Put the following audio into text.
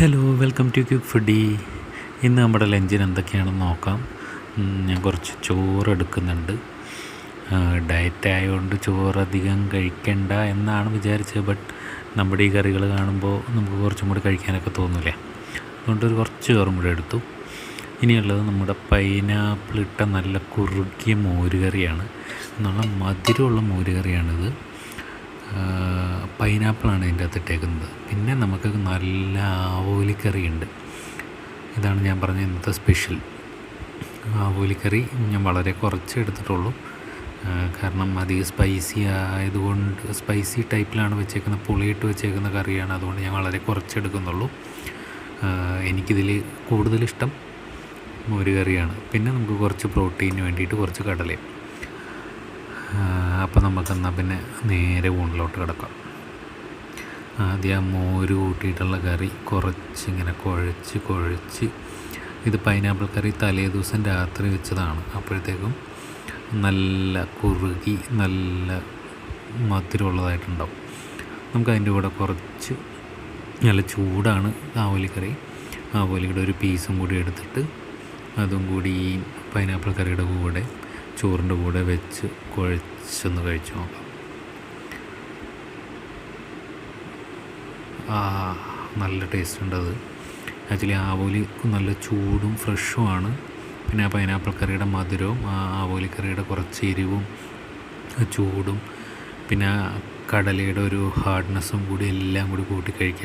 Hello, welcome to Quick Foodie. ഇന്ന് നമ്മുടെ ലഞ്ചിന് എന്തൊക്കെയാണെന്ന് നോക്കാം. ഞാൻ കുറച്ച് ചോറ് എടുക്കുന്നുണ്ട്. ഡയറ്റ് ആയതുകൊണ്ട് ചോറധികം കഴിക്കണ്ട എന്നാണ് വിചാരിച്ചത്. ബട്ട് നമ്മുടെ ഈ കറികൾ കാണുമ്പോൾ നമുക്ക് കുറച്ചും കൂടി കഴിക്കാനൊക്കെ തോന്നില്ലേ, അതുകൊണ്ട് കുറച്ച് ചോറും കൂടി എടുത്തു. ഇനിയുള്ളത് നമ്മുടെ പൈനാപ്പിൾ ഇട്ട നല്ല കുറുകിയ മോരുകറിയാണ്. നല്ല മധുരമുള്ള മോരുകറിയാണിത്. പൈനാപ്പിളാണ് ഇതിൻ്റെ അകത്ത് ഇട്ടേക്കുന്നത്. പിന്നെ നമുക്ക് നല്ല ആവോലിക്കറിയുണ്ട്. ഇതാണ് ഞാൻ പറഞ്ഞ ഇന്നത്തെ സ്പെഷ്യൽ. ആവോലിക്കറി ഞാൻ വളരെ കുറച്ച് എടുത്തിട്ടുള്ളൂ, കാരണം അധികം സ്പൈസി ആയതുകൊണ്ട്, സ്പൈസി ടൈപ്പിലാണ് വെച്ചേക്കുന്നത്, പുളിയിട്ട് വെച്ചേക്കുന്ന കറിയാണ്. അതുകൊണ്ട് ഞാൻ വളരെ കുറച്ച് എടുക്കുന്നുള്ളൂ. എനിക്കിതിൽ കൂടുതലിഷ്ടം മോരുകറിയാണ്. പിന്നെ നമുക്ക് കുറച്ച് പ്രോട്ടീന് വേണ്ടിയിട്ട് കുറച്ച് കടലയും. അപ്പോൾ നമുക്കെന്നാൽ പിന്നെ നേരെ ഊണിലോട്ട് കിടക്കാം. ആദ്യം മോര് കൂട്ടിയിട്ടുള്ള കറി കുറച്ചിങ്ങനെ കുഴച്ച് ഇത് പൈനാപ്പിൾ കറി തലേ ദിവസം രാത്രി വെച്ചതാണ്. അപ്പോഴത്തേക്കും നല്ല കുറുകി നല്ല മധുരമുള്ളതായിട്ടുണ്ടാവും. നമുക്കതിൻ്റെ കൂടെ കുറച്ച് നല്ല ചൂടാണ് ആവോലിക്കറിയുടെ ഒരു പീസും കൂടി എടുത്തിട്ട് അതും കൂടി ഈ പൈനാപ്പിൾ കറിയുടെ കൂടെ ചോറിൻ്റെ കൂടെ വെച്ച് കുഴച്ചൊന്ന് കഴിച്ച് നോക്കാം. നല്ല ടേസ്റ്റ് ഉണ്ട് അത്. ആക്ച്വലി ആവോലി നല്ല ചൂടും ഫ്രഷുമാണ്. പിന്നെ ആ പൈനാപ്പിൾ കറിയുടെ മധുരവും ആവോലിക്കറിയുടെ കുറച്ച് എരിവും ചൂടും പിന്നെ കടലയുടെ ഒരു ഹാർഡ്നെസ്സും കൂടി എല്ലാം കൂടി കൂട്ടി കഴിക്കാൻ